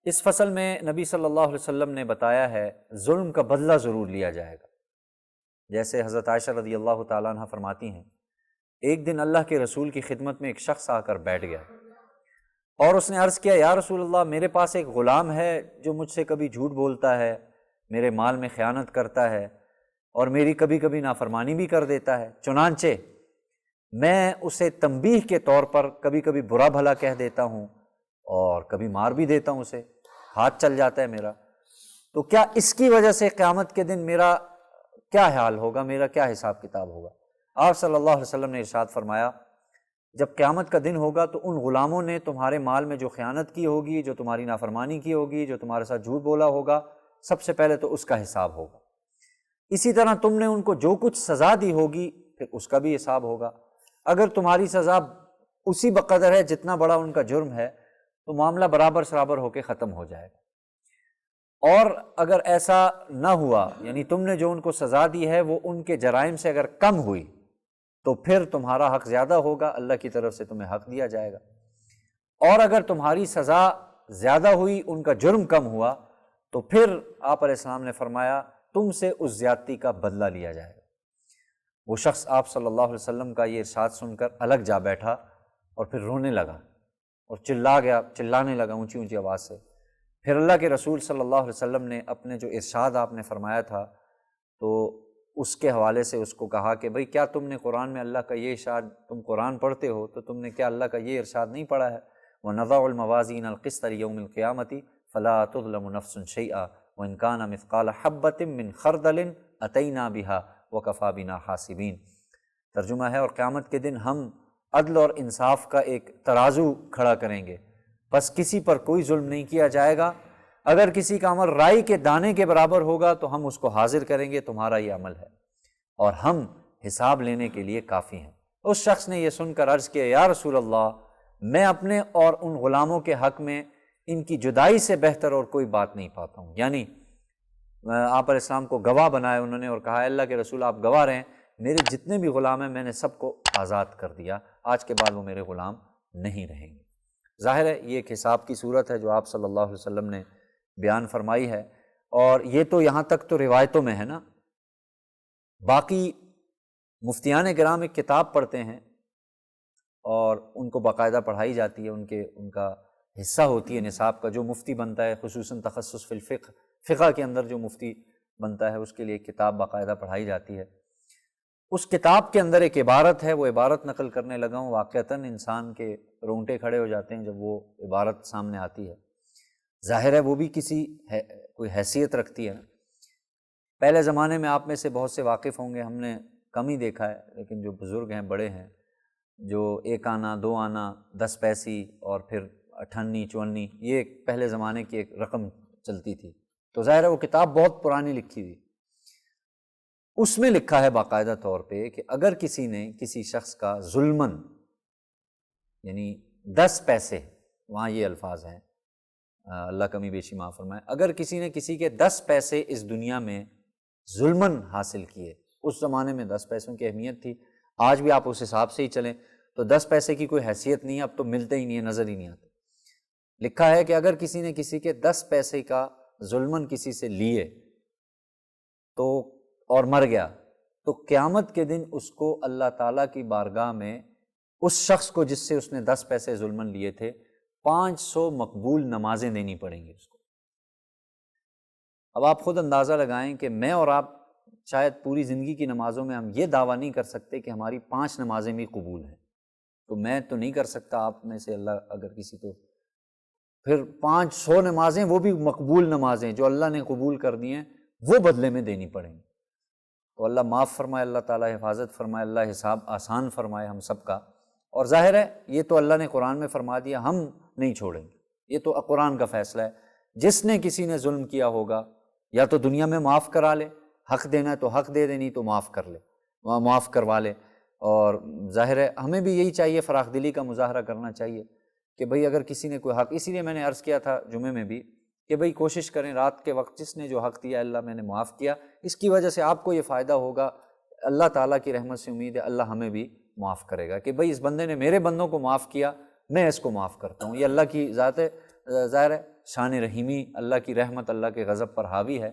اس فصل میں نبی صلی اللہ علیہ وسلم نے بتایا ہے ظلم کا بدلہ ضرور لیا جائے گا۔ جیسے حضرت عائشہ رضی اللہ تعالیٰ عنہ فرماتی ہیں، ایک دن اللہ کے رسول کی خدمت میں ایک شخص آ کر بیٹھ گیا اور اس نے عرض کیا، یا رسول اللہ، میرے پاس ایک غلام ہے جو مجھ سے کبھی جھوٹ بولتا ہے، میرے مال میں خیانت کرتا ہے اور میری کبھی کبھی نافرمانی بھی کر دیتا ہے، چنانچہ میں اسے تنبیہ کے طور پر کبھی کبھی برا بھلا کہہ دیتا ہوں اور کبھی مار بھی دیتا ہوں، اسے ہاتھ چل جاتا ہے میرا، تو کیا اس کی وجہ سے قیامت کے دن میرا کیا حال ہوگا، میرا کیا حساب کتاب ہوگا؟ آپ صلی اللہ علیہ وسلم نے ارشاد فرمایا، جب قیامت کا دن ہوگا تو ان غلاموں نے تمہارے مال میں جو خیانت کی ہوگی، جو تمہاری نافرمانی کی ہوگی، جو تمہارے ساتھ جھوٹ بولا ہوگا، سب سے پہلے تو اس کا حساب ہوگا۔ اسی طرح تم نے ان کو جو کچھ سزا دی ہوگی پھر اس کا بھی حساب ہوگا۔ اگر تمہاری سزا اسی بقدر ہے جتنا بڑا ان کا جرم ہے تو معاملہ برابر سرابر ہو کے ختم ہو جائے گا، اور اگر ایسا نہ ہوا، یعنی تم نے جو ان کو سزا دی ہے وہ ان کے جرائم سے اگر کم ہوئی تو پھر تمہارا حق زیادہ ہوگا، اللہ کی طرف سے تمہیں حق دیا جائے گا، اور اگر تمہاری سزا زیادہ ہوئی، ان کا جرم کم ہوا، تو پھر آپ علیہ السلام نے فرمایا تم سے اس زیادتی کا بدلہ لیا جائے گا۔ وہ شخص آپ صلی اللہ علیہ وسلم کا یہ ارشاد سن کر الگ جا بیٹھا اور پھر رونے لگا اور چلانے لگا اونچی اونچی آواز سے۔ پھر اللہ کے رسول صلی اللہ علیہ وسلم نے اپنے جو ارشاد آپ نے فرمایا تھا تو اس کے حوالے سے اس کو کہا کہ بھئی کیا تم نے قرآن میں اللہ کا یہ ارشاد، تم قرآن پڑھتے ہو تو تم نے کیا اللہ کا یہ ارشاد نہیں پڑھا ہے؟ وَنَضَعُ الْمَوَازِينَ الْقِسْطَ لِيَوْمِ الْقِيَامَةِ فَلَا تُظْلَمُ نَفْسٌ شَيْئًا وَإِنْ كَانَ مِثْقَالَ حَبَّةٍ مِّنْ خَرْدَلٍ أَتَيْنَا بِهَا وَكَفَىٰ بِنَا حَاسِبِينَ۔ ترجمہ ہے، اور قیامت کے دن ہم عدل اور انصاف کا ایک ترازو کھڑا کریں گے، بس کسی پر کوئی ظلم نہیں کیا جائے گا، اگر کسی کا عمل رائی کے دانے کے برابر ہوگا تو ہم اس کو حاضر کریں گے، تمہارا یہ عمل ہے اور ہم حساب لینے کے لیے کافی ہیں۔ اس شخص نے یہ سن کر عرض کیا، یا رسول اللہ، میں اپنے اور ان غلاموں کے حق میں ان کی جدائی سے بہتر اور کوئی بات نہیں پاتا ہوں۔ یعنی آپ علیہ السلام کو گواہ بنایا انہوں نے اور کہا، اللہ کے رسول آپ گواہ رہیں، میرے جتنے بھی غلام ہیں میں نے سب کو آزاد کر دیا، آج کے بعد وہ میرے غلام نہیں رہیں گے۔ ظاہر ہے یہ ایک حساب کی صورت ہے جو آپ صلی اللہ علیہ وسلم نے بیان فرمائی ہے، اور یہ تو یہاں تک تو روایتوں میں ہے نا، باقی مفتیان کرام ایک کتاب پڑھتے ہیں اور ان کو باقاعدہ پڑھائی جاتی ہے، ان کا حصہ ہوتی ہے نصاب کا، جو مفتی بنتا ہے خصوصاً تخصص فی الفقہ، فقہ کے اندر جو مفتی بنتا ہے اس کے لیے ایک کتاب باقاعدہ پڑھائی جاتی ہے۔ اس کتاب کے اندر ایک عبارت ہے، وہ عبارت نقل کرنے لگا ہوں، واقعتاً انسان کے رونگٹے کھڑے ہو جاتے ہیں جب وہ عبارت سامنے آتی ہے۔ ظاہر ہے وہ بھی کوئی حیثیت رکھتی ہے۔ پہلے زمانے میں آپ میں سے بہت سے واقف ہوں گے، ہم نے کم ہی دیکھا ہے، لیکن جو بزرگ ہیں، بڑے ہیں، جو 1 آنا 2 آنا 10 پیسی اور پھر 58 54، یہ پہلے زمانے کی ایک رقم چلتی تھی، تو ظاہر ہے وہ کتاب بہت پرانی لکھی ہوئی، اس میں لکھا ہے باقاعدہ طور پہ کہ اگر کسی نے کسی شخص کا ظلماً، یعنی 10 پیسے، وہاں یہ الفاظ ہیں، اللہ کمی بیشی معاف فرمائے، اگر کسی نے کسی کے 10 پیسے اس دنیا میں ظلماً حاصل کیے، اس زمانے میں 10 پیسوں کی اہمیت تھی، آج بھی آپ اس حساب سے ہی چلیں تو 10 پیسے کی کوئی حیثیت نہیں ہے، اب تو ملتے ہی نہیں ہے، نظر ہی نہیں آتے۔ لکھا ہے کہ اگر کسی نے کسی کے 10 پیسے کا ظلماً کسی سے لیے تو اور مر گیا تو قیامت کے دن اس کو اللہ تعالیٰ کی بارگاہ میں اس شخص کو جس سے اس نے 10 پیسے ظلماً لیے تھے 500 مقبول نمازیں دینی پڑیں گی اس کو۔ اب آپ خود اندازہ لگائیں کہ میں اور آپ شاید پوری زندگی کی نمازوں میں ہم یہ دعویٰ نہیں کر سکتے کہ ہماری 5 نمازیں بھی قبول ہیں، تو میں تو نہیں کر سکتا، آپ میں سے اللہ اگر کسی کو، پھر 500 نمازیں وہ بھی مقبول نمازیں جو اللہ نے قبول کر دی ہیں وہ بدلے میں دینی پڑیں گی۔ تو اللہ معاف فرمائے، اللہ تعالیٰ حفاظت فرمائے، اللہ حساب آسان فرمائے ہم سب کا۔ اور ظاہر ہے یہ تو اللہ نے قرآن میں فرما دیا، ہم نہیں چھوڑیں گے، یہ تو قرآن کا فیصلہ ہے۔ جس نے کسی نے ظلم کیا ہوگا یا تو دنیا میں معاف کرا لے، حق دینا ہے تو حق دے دے، نہیں تو معاف کر لے، معاف کروا لے۔ اور ظاہر ہے ہمیں بھی یہی چاہیے، فراخ دلی کا مظاہرہ کرنا چاہیے کہ بھئی اگر کسی نے کوئی حق، اسی لیے میں نے عرض کیا تھا جمعے میں بھی کہ بھئی کوشش کریں رات کے وقت جس نے جو حق دیا اللہ میں نے معاف کیا، اس کی وجہ سے آپ کو یہ فائدہ ہوگا، اللہ تعالیٰ کی رحمت سے امید ہے اللہ ہمیں بھی معاف کرے گا کہ بھئی اس بندے نے میرے بندوں کو معاف کیا، میں اس کو معاف کرتا ہوں، یہ اللہ کی ذات ہے۔ ظاہر ہے شان رحیمی، اللہ کی رحمت اللہ کے غضب پر حاوی ہے۔